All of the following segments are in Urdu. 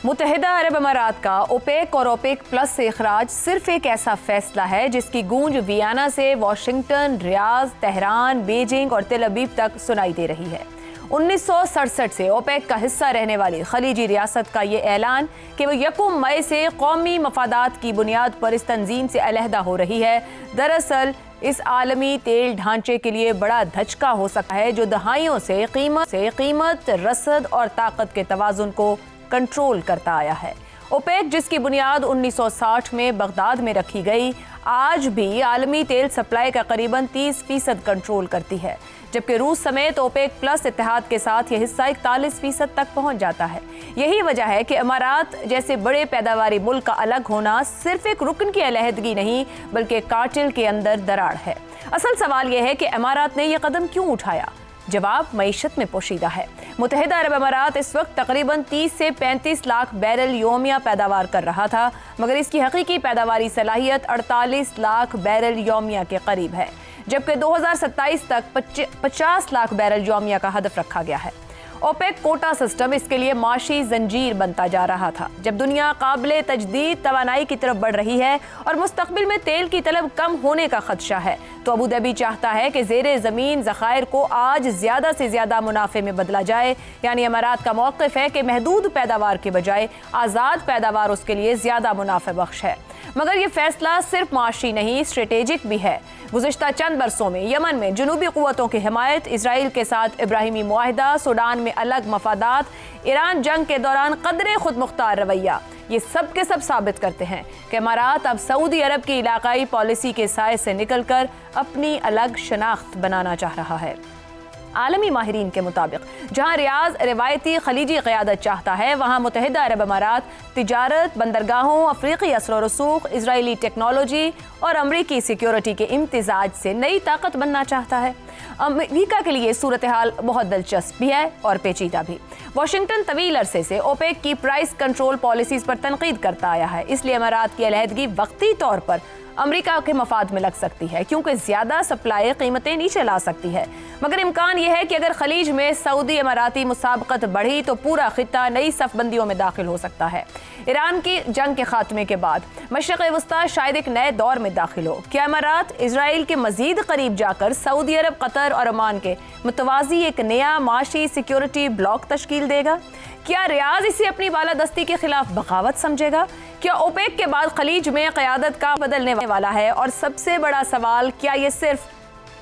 متحدہ عرب امارات کا اوپیک اور اوپیک پلس سے اخراج صرف ایک ایسا فیصلہ ہے جس کی گونج ویانا سے واشنگٹن، ریاض، تہران، بیجنگ اور تل ابیب تک سنائی دے رہی ہے۔ 1967 سے اوپیک کا حصہ رہنے والی خلیجی ریاست کا یہ اعلان کہ وہ 1 مئی سے قومی مفادات کی بنیاد پر اس تنظیم سے علیحدہ ہو رہی ہے، دراصل اس عالمی تیل ڈھانچے کے لیے بڑا دھچکا ہو سکتا ہے جو دہائیوں سے قیمت، رسد اور طاقت کے توازن کو کنٹرول کرتا آیا ہے۔ اوپیک جس کی بنیاد 1960 میں بغداد میں رکھی گئی، آج بھی عالمی تیل سپلائی کا قریباً 30% کنٹرول کرتی ہے، جبکہ روس سمیت اوپیک پلس اتحاد کے ساتھ یہ حصہ 41% تک پہنچ جاتا ہے۔ یہی وجہ ہے کہ امارات جیسے بڑے پیداواری ملک کا الگ ہونا صرف ایک رکن کی علیحدگی نہیں بلکہ کارٹل کے اندر دراڑ ہے۔ اصل سوال یہ ہے کہ امارات نے یہ قدم کیوں اٹھایا؟ جواب معیشت میں پوشیدہ ہے۔ متحدہ عرب امارات اس وقت تقریباً 30 سے 35 لاکھ بیرل یومیہ پیداوار کر رہا تھا، مگر اس کی حقیقی پیداواری صلاحیت 48 لاکھ بیرل یومیہ کے قریب ہے، جبکہ 2027 تک 50 لاکھ بیرل یومیہ کا ہدف رکھا گیا ہے۔ اوپیک کوٹا سسٹم اس کے لیے معاشی زنجیر بنتا جا رہا تھا۔ جب دنیا قابل تجدید توانائی کی طرف بڑھ رہی ہے اور مستقبل میں تیل کی طلب کم ہونے کا خدشہ ہے، تو ابوظہبی چاہتا ہے کہ زیر زمین ذخائر کو آج زیادہ سے زیادہ منافع میں بدلا جائے، یعنی امارات کا موقف ہے کہ محدود پیداوار کے بجائے آزاد پیداوار اس کے لیے زیادہ منافع بخش ہے۔ مگر یہ فیصلہ صرف معاشی نہیں، اسٹریٹیجک بھی ہے۔ گزشتہ چند برسوں میں یمن میں جنوبی قوتوں کی حمایت، اسرائیل کے ساتھ ابراہیمی معاہدہ، سوڈان میں الگ مفادات، ایران جنگ کے دوران قدرے خود مختار رویہ، یہ سب کے سب ثابت کرتے ہیں کہ امارات اب سعودی عرب کی علاقائی پالیسی کے سائے سے نکل کر اپنی الگ شناخت بنانا چاہ رہا ہے۔ عالمی ماہرین کے مطابق جہاں ریاض روایتی خلیجی قیادت چاہتا ہے، وہاں متحدہ عرب امارات تجارت، بندرگاہوں، افریقی اثر و رسوخ، اسرائیلی ٹیکنالوجی اور امریکی سیکیورٹی کے امتزاج سے نئی طاقت بننا چاہتا ہے۔ امریکہ کے لیے صورتحال بہت دلچسپ بھی ہے اور پیچیدہ بھی۔ واشنگٹن طویل عرصے سے اوپیک کی پرائس کنٹرول پالیسیز پر تنقید کرتا آیا ہے، اس لیے امارات کی علیحدگی وقتی طور پر امریکہ کے مفاد میں لگ سکتی ہے کیونکہ زیادہ سپلائی قیمتیں نیچے لا سکتی ہے، مگر امکان یہ ہے کہ اگر خلیج میں سعودی اماراتی مسابقت بڑھی تو پورا خطہ نئی صف بندیوں میں داخل ہو سکتا ہے۔ ایران کی جنگ کے خاتمے کے بعد مشرق وسطی شاید ایک نئے دور میں داخل ہو۔ کیا امارات اسرائیل کے مزید قریب جا کر سعودی عرب، قطر اور عمان کے متوازی ایک نیا معاشی سیکیورٹی بلاک تشکیل دے گا؟ کیا ریاض اسے اپنی بالادستی کے خلاف بغاوت سمجھے گا؟ کیا اوپیک کے بعد خلیج میں قیادت کا بدلنے والا ہے؟ اور سب سے بڑا سوال، کیا یہ صرف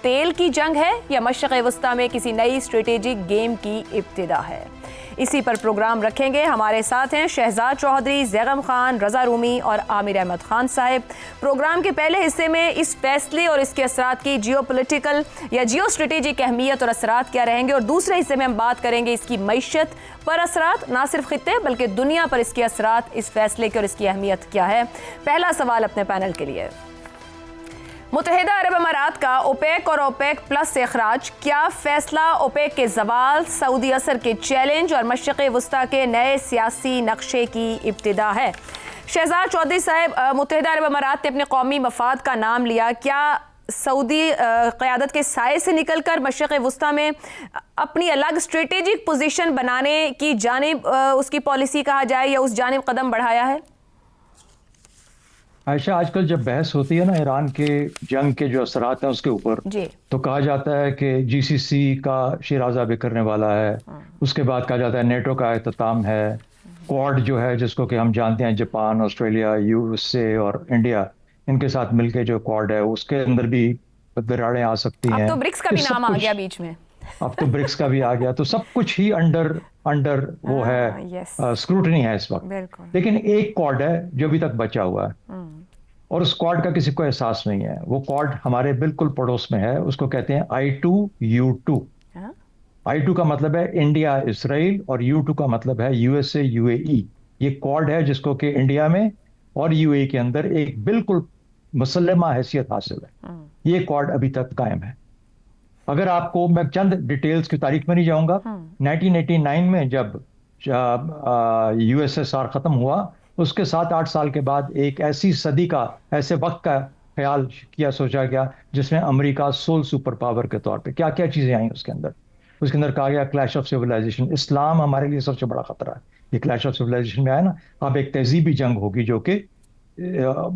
تیل کی جنگ ہے یا مشرق وسطی میں کسی نئی اسٹریٹجک گیم کی ابتدا ہے؟ اسی پر پروگرام رکھیں گے۔ ہمارے ساتھ ہیں شہزاد چودھری، زیغم خان، رضا رومی اور عامر احمد خان صاحب۔ پروگرام کے پہلے حصے میں اس فیصلے اور اس کے اثرات کی جیو پولیٹیکل یا جیو اسٹریٹجک اہمیت اور اثرات کیا رہیں گے، اور دوسرے حصے میں ہم بات کریں گے اس کی معیشت پر اثرات، نہ صرف خطے بلکہ دنیا پر اس کے اثرات، اس فیصلے کے اور اس کی اہمیت کیا ہے۔ پہلا سوال اپنے پینل کے لیے، متحدہ عرب امارات کا اوپیک اور اوپیک پلس سے اخراج، کیا فیصلہ اوپیک کے زوال، سعودی اثر کے چیلنج اور مشرق وسطی کے نئے سیاسی نقشے کی ابتدا ہے؟ شہزاد چودھری صاحب، متحدہ عرب امارات نے اپنے قومی مفاد کا نام لیا، کیا سعودی قیادت کے سائے سے نکل کر مشرق وسطی میں اپنی الگ اسٹریٹجک پوزیشن بنانے کی جانب اس کی پالیسی کہا جائے یا اس جانب قدم بڑھایا ہے؟ عائشہ، آج کل جب بحث ہوتی ہے نا ایران کے جنگ کے جو اثرات ہیں اس کے اوپر، تو کہا جاتا ہے کہ جی سی سی کا شیرازہ بکھرنے والا ہے، اس کے بعد کہا جاتا ہے نیٹو کا اختتام ہے، کوڈ جو ہے جس کو کہ ہم جانتے ہیں Japan, Australia, U S A اور انڈیا، ان کے ساتھ مل کے جو کوڈ ہے اس کے اندر بھی دراڑیں آ سکتی ہیں۔ اب تو برکس کا بھی نام آ گیا بیچ میں، اب تو برکس کا بھی آ گیا، تو سب کچھ ہی انڈر وہ ہے، اسکروٹنی ہے اس وقت۔ لیکن ایک کوڈ ہے جو ابھی تک بچا ہوا ہے اور اس کوڈ کا کسی کو احساس نہیں ہے۔ وہ کوڈ ہمارے بالکل پڑوس میں ہے، اس کو کہتے ہیں I2U2۔ I2 کا مطلب ہے انڈیا اسرائیل اور U2 کا مطلب ہے USA UAE۔ یہ کوڈ ہے جس کو کہ انڈیا میں اور UAE کے اندر ایک بالکل مسلمہ حیثیت حاصل ہے۔ یہ کوڈ ابھی تک قائم ہے۔ اگر آپ کو میں چند ڈیٹیلز کی تاریخ میں نہیں جاؤں گا، 1989 میں جب USSR ختم ہوا، اس کے 7-8 سال کے بعد ایک ایسی صدی کا، ایسے وقت کا خیال کیا، سوچا گیا جس میں امریکہ سول سپر پاور کے طور پہ کیا کیا چیزیں آئیں اس کے اندر کہا گیا کلیش آف سیولائزیشن، اسلام ہمارے لیے سب سے بڑا خطرہ ہے، یہ کلیش آف سویلائزیشن میں آیا نا، اب ایک تہذیبی جنگ ہوگی جو کہ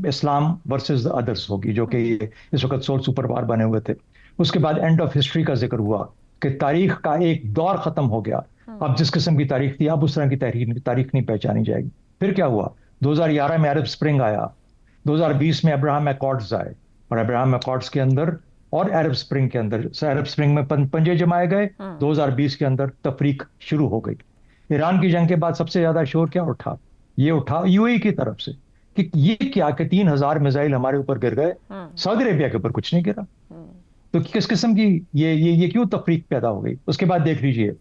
اسلام ورسز ادرس ہوگی، جو کہ اس وقت سول سپر پاور بنے ہوئے تھے. اس کے بعد اینڈ آف ہسٹری کا ذکر ہوا کہ تاریخ کا ایک دور ختم ہو گیا. اب جس قسم کی تاریخ تھی اب اس طرح کی تاریخ نہیں پہچانی جائے گی. پھر کیا ہوا؟ 2011 میں عرب اسپرنگ آیا، 2020 میں ابراہم ایکارڈز آئے، اور ابراہم ایکارڈز کے اندر اور عرب اسپرنگ کے اندر، عرب اسپرنگ میں پنجے جمائے گئے، 2020 کے اندر تفریق شروع ہو گئی. ایران کی جنگ کے بعد سب سے زیادہ شور کیا اٹھا؟ یہ اٹھا یو اے کی طرف سے کہ یہ کیا کہ 3000 میزائل ہمارے اوپر گر گئے، سعودی عربیہ کے اوپر کچھ نہیں گرا. تو کس قسم کی یہ کیوں تفریق پیدا ہو گئی؟ اس کے بعد دیکھ لیجئے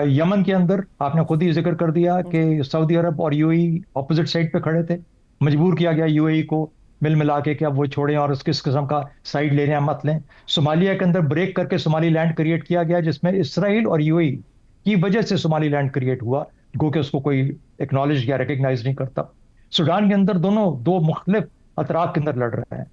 یمن کے اندر آپ نے خود ہی ذکر کر دیا کہ سعودی عرب اور یو اے اپوزٹ سائڈ پہ کھڑے تھے، مجبور کیا گیا یو اے کو ملا کے کہ اب وہ چھوڑیں اور اس کس قسم کا سائڈ لے رہے ہیں مت لیں. صومالیہ کے اندر بریک کر کے صومالی لینڈ کریٹ کیا گیا، جس میں اسرائیل اور یو اے کی وجہ سے صومالی لینڈ کریٹ ہوا، گو کہ اس کو کوئی ایکنالج یا ریکگنائز نہیں کرتا. سوڈان کے اندر دو مختلف اطراف کے اندر لڑ رہے ہیں.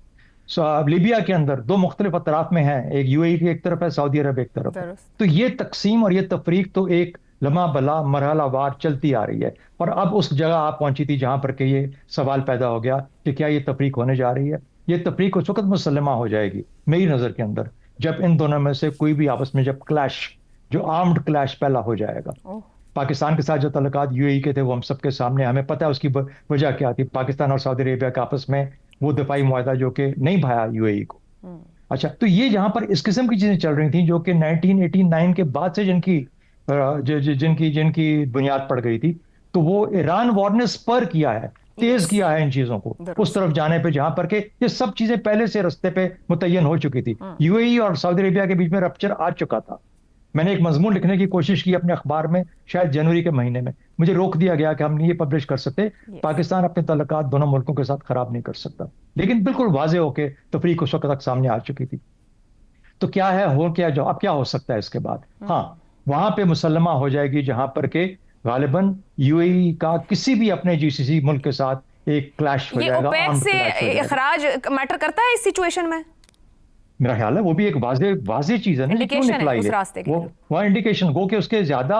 لیبیا کے اندر دو مختلف اطراف میں ہیں، ایک یو اے کی ایک طرف ہے، سعودی عرب ایک طرف ہے. تو یہ تقسیم اور یہ تفریق تو ایک لمحہ بلا مرحلہ وار چلتی آ رہی ہے، اور اب اس جگہ آپ پہنچی تھی جہاں پر کہ یہ سوال پیدا ہو گیا کہ کیا یہ تفریق ہونے جا رہی ہے. یہ تفریق اس وقت مسلمہ ہو جائے گی میری نظر کے اندر جب ان دونوں میں سے کوئی بھی آپس میں جب کلیش، جو آرمڈ کلیش پہلا ہو جائے گا. پاکستان کے ساتھ جو تعلقات یو اے کے تھے وہ ہم سب کے سامنے، ہمیں پتہ ہے اس کی وجہ کیا تھی. پاکستان اور سعودی عربیہ کے آپس میں وہ دفاعی معاہدہ جو کہ نہیں بھایا یو اے کو. اچھا، تو یہ جہاں پر اس قسم کی چیزیں چل رہی تھیں جو کہ 1989 کے بعد سے جن کی بنیاد پڑ گئی تھی، تو وہ ایران وار نے سپر کیا ہے، تیز کیا ہے ان چیزوں کو اس طرف جانے پہ جہاں پر کہ یہ سب چیزیں پہلے سے رستے پہ متعین ہو چکی تھی. یو اے ای اور سعودی عربیہ کے بیچ میں رپچر آ چکا تھا. میں نے ایک مضمون لکھنے کی کوشش کی اپنے اخبار میں شاید جنوری کے مہینے میں، مجھے روک دیا گیا کہ ہم نہیں یہ پبلش کر سکتے، پاکستان اپنے تعلقات دونوں ملکوں کے ساتھ خراب نہیں کر سکتا. لیکن بالکل واضح ہو کے تفریق اس وقت تک سامنے آ چکی تھی. تو کیا ہے ہو کیا جو اب کیا ہو سکتا ہے اس کے بعد؟ ہاں، وہاں پہ مسلمہ ہو جائے گی جہاں پر کہ غالباً یو اے ای کا کسی بھی اپنے جی سی سی ملک کے ساتھ ایک کلیش ہو جائے گا. یہ اوپیک سے اخراج میٹر کرتا ہے اس سچویشن میں؟ میرا خیال ہے وہ بھی ایک واضح چیز ہے نا، کیوں نکلائی ہے وہ انڈیکیشن گو کہ اس کے زیادہ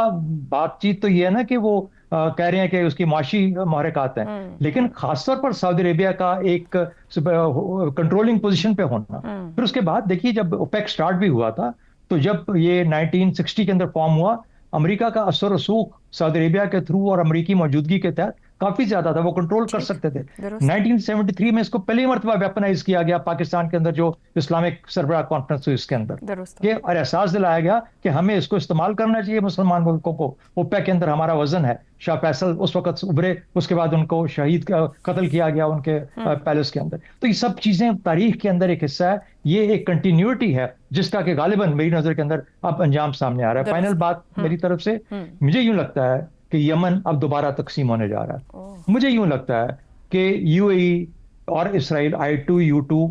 بات چیت تو یہ ہے نا کہ وہ کہہ رہے ہیں کہ اس کی معاشی محرکات ہیں، لیکن خاص طور پر سعودی عربیہ کا ایک کنٹرولنگ پوزیشن پہ ہونا. پھر اس کے بعد دیکھیے جب اوپیک سٹارٹ بھی ہوا تھا تو جب یہ 1960 کے اندر فارم ہوا، امریکہ کا اثر رسوخ سعودی عربیہ کے تھرو اور امریکی موجودگی کے تحت کافی زیادہ تھا، وہ کنٹرول کر سکتے تھے. 1973 میں اس کو پہلی مرتبہ ویپنائز کیا گیا پاکستان کے اندر، جو اسلامک سربراہ کانفرنس ہوئی اس کے اندر، کہ اور احساس دلایا گیا کہ ہمیں اس کو استعمال کرنا چاہیے مسلمان ملکوں کو. اوپیک کے اندر ہمارا وزن ہے. شاہ فیصل اس وقت ابھرے، اس کے بعد ان کو شہید قتل کیا گیا ان کے پیلس کے اندر. تو یہ سب چیزیں تاریخ کے اندر ایک حصہ ہے، یہ ایک کنٹینیوٹی ہے جس کا کہ غالباً میری نظر کے اندر اب انجام سامنے آ رہا ہے. فائنل بات میری طرف سے، مجھے یوں لگتا ہے کہ یمن اب دوبارہ تقسیم ہونے جا رہا ہے. مجھے یوں لگتا ہے کہ یو اے ای اور اسرائیل I2U2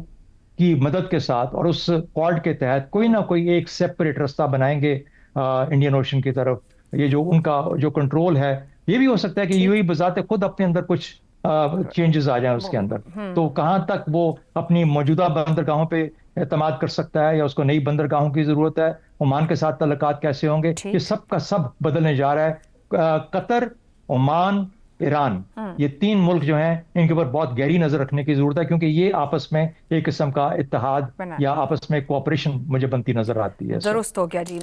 کی مدد کے ساتھ اور اس کوڈ کے تحت کوئی نہ کوئی ایک سیپریٹ رستہ بنائیں گے انڈین اوشن کی طرف. یہ جو ان کا جو کنٹرول ہے، یہ بھی ہو سکتا ہے کہ یو اے ای بذات خود اپنے اندر کچھ چینجز آ جائیں اس کے اندر. تو کہاں تک وہ اپنی موجودہ بندرگاہوں پہ اعتماد کر سکتا ہے یا اس کو نئی بندرگاہوں کی ضرورت ہے، عمان کے ساتھ تعلقات کیسے ہوں گے، یہ سب کا سب بدلنے جا رہا ہے. قطر، عمان، ایران، یہ تین ملک جو ہیں ان کے اوپر بہت گہری نظر رکھنے کی ضرورت ہے، کیونکہ یہ آپس میں ایک قسم کا اتحاد یا آپس میں کوآپریشن مجھے بنتی نظر آتی ہے. درست ہو گیا جی.